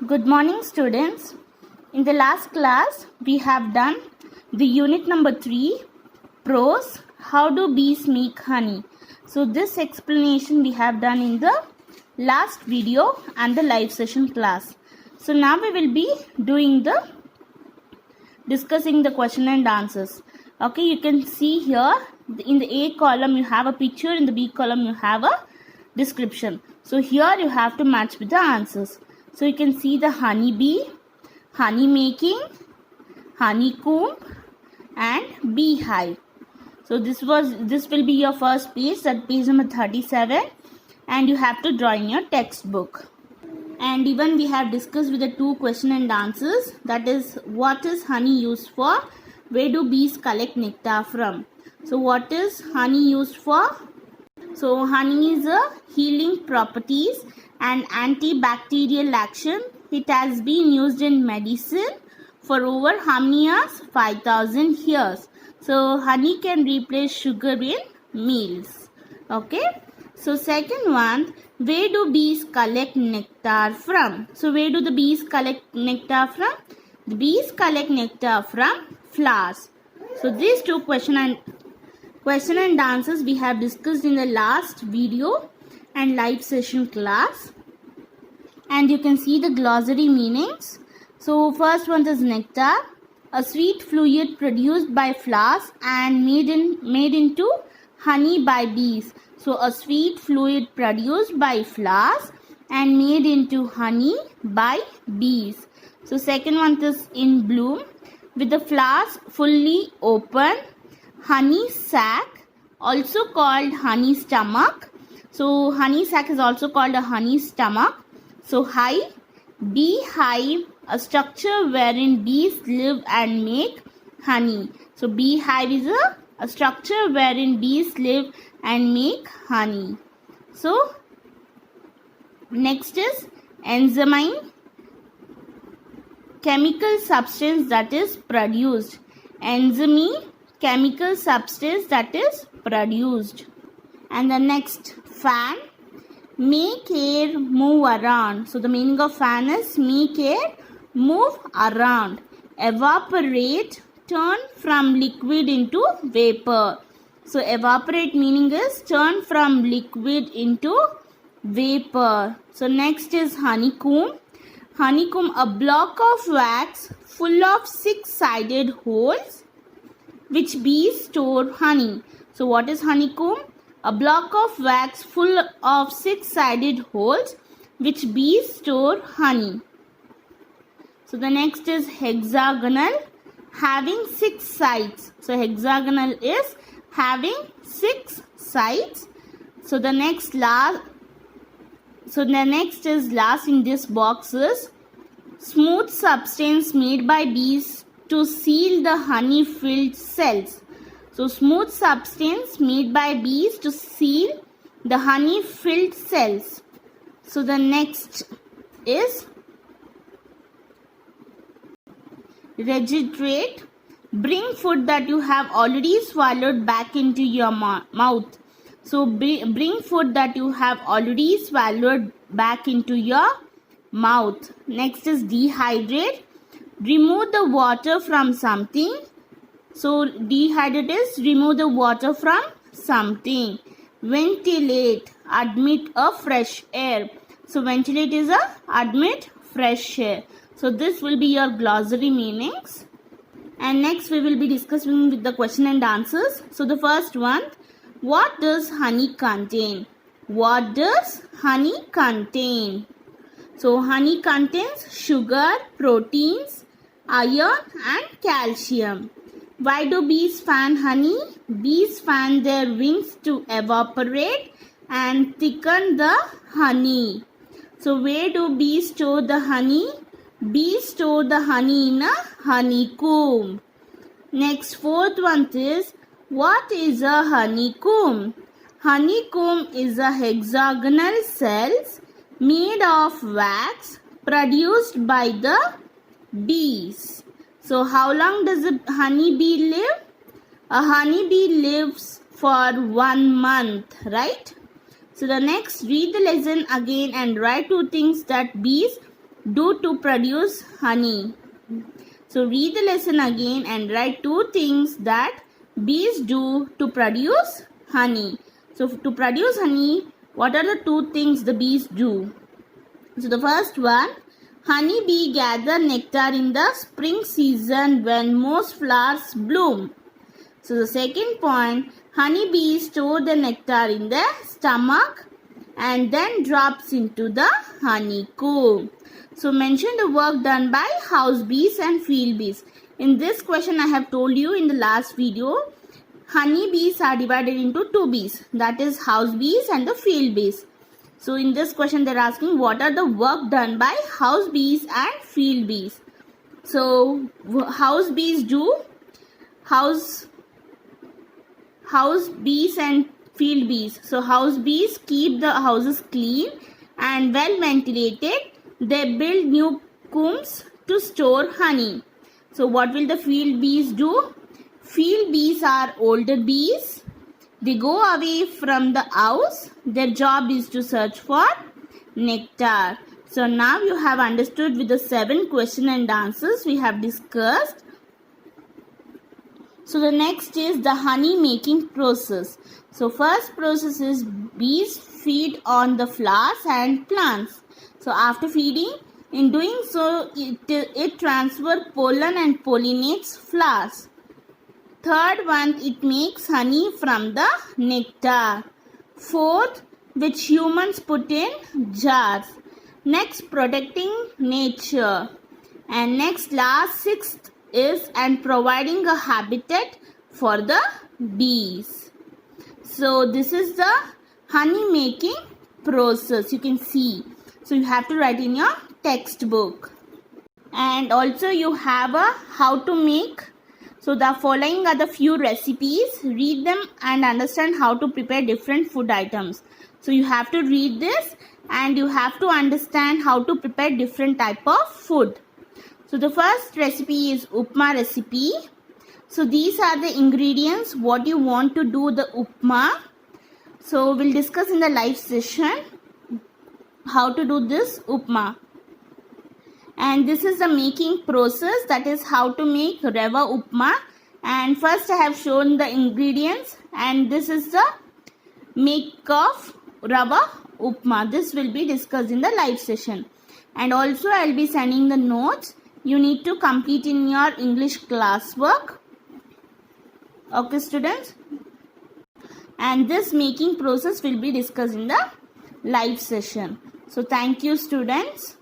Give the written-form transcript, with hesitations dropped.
Good morning, students. In the last class, we have done the unit number 3, Prose, How do bees make honey? So this explanation we have done in the last video and the live session class. So now we will be discussing the question and answers. Okay, you can see here in the A column you have a picture, in the B column you have a description. So here you have to match with the answers. So you can see the honey bee, honey making, honeycomb and beehive. So this will be your first page, that page number 37, and you have to draw in your textbook. And even we have discussed with the 2 question and answers, that is, what is honey used for? Where do bees collect nectar from? So what is honey used for? So honey is a healing properties and antibacterial action. It has been used in medicine for over how many years? 5,000 years. So honey can replace sugar in meals. Okay. So second one, where do bees collect nectar from? So where do the bees collect nectar from? The bees collect nectar from flowers. So these 2 question and answers we have discussed in the last video and live session class. And you can see the glossary meanings. So first one is nectar, a sweet fluid produced by flowers and made into honey by bees. So a sweet fluid produced by flowers and made into honey by bees. So second one is in bloom, with the flowers fully open, honey sac, also called honey stomach. So honey sac is also called a honey stomach. So hive, beehive, a structure wherein bees live and make honey. So beehive is a structure wherein bees live and make honey. So next is enzyme, chemical substance that is produced. Enzyme, chemical substance that is produced. And the next, fan, make air move around. So the meaning of fan is make air move around. Evaporate, turn from liquid into vapor. So evaporate meaning is turn from liquid into vapor. So next is honeycomb. Honeycomb, a block of wax full of 6-sided holes which bees store honey. So what is honeycomb? A block of wax full of 6-sided holes which bees store honey. So the next is hexagonal, having 6 sides. So hexagonal is having 6 sides. So the next is last in this box is smooth substance made by bees to seal the honey filled cells. So smooth substance made by bees to seal the honey filled cells. So the next is regurgitate, bring food that you have already swallowed back into your mouth. So bring food that you have already swallowed back into your mouth. Next is dehydrate, remove the water from something. So dehydrate is remove the water from something. Ventilate, admit a fresh air. So ventilate is admit fresh air. So this will be your glossary meanings. And next we will be discussing with the question and answers. So the first one, what does honey contain? What does honey contain? So honey contains sugar, proteins, iron and calcium. Why do bees fan honey? Bees fan their wings to evaporate and thicken the honey. So where do bees store the honey? Bees store the honey in a honeycomb. Next, fourth one is, what is a honeycomb? Honeycomb is a hexagonal cells made of wax produced by the bees. So how long does a honeybee live? A honeybee lives for 1 month, right? So the next, read the lesson again and write 2 things that bees do to produce honey? So read the lesson again and write 2 things that bees do to produce honey. So to produce honey, what are the 2 things the bees do? So the first one, honey bee gather nectar in the spring season when most flowers bloom. So the second point, honey bees store the nectar in their stomach and then drops into the honeycomb. So mention the work done by house bees and field bees. In this question I have told you in the last video, honey bees are divided into 2 bees, that is house bees and the field bees. So in this question they are asking what are the work done by house bees and field bees. So house bees do house bees and field bees. So house bees keep the houses clean and well ventilated. They build new combs to store honey. So what will the field bees do? Field bees are older bees. They go away from the house. Their job is to search for nectar. So now you have understood with the 7 question and answers we have discussed. So the next is the honey making process. So first process is bees feed on the flowers and plants. So after feeding, in doing so, it transfers pollen and pollinates flowers. Third one, it makes honey from the nectar. Fourth, which humans put in jars. Next, protecting nature. And next, sixth is and providing a habitat for the bees. So this is the honey making process, you can see. So you have to write in your textbook. And also you have a how to make. So the following are the few recipes. Read them and understand how to prepare different food items. So you have to read this and you have to understand how to prepare different type of food. So the first recipe is upma recipe. So these are the ingredients what you want to do the upma. So we'll discuss in the live session how to do this upma. And this is the making process, that is how to make rava upma. And first I have shown the ingredients and this is the make of rava upma. This will be discussed in the live session. And also I will be sending the notes. You need to complete in your English classwork. Okay students. And this making process will be discussed in the live session. So thank you students.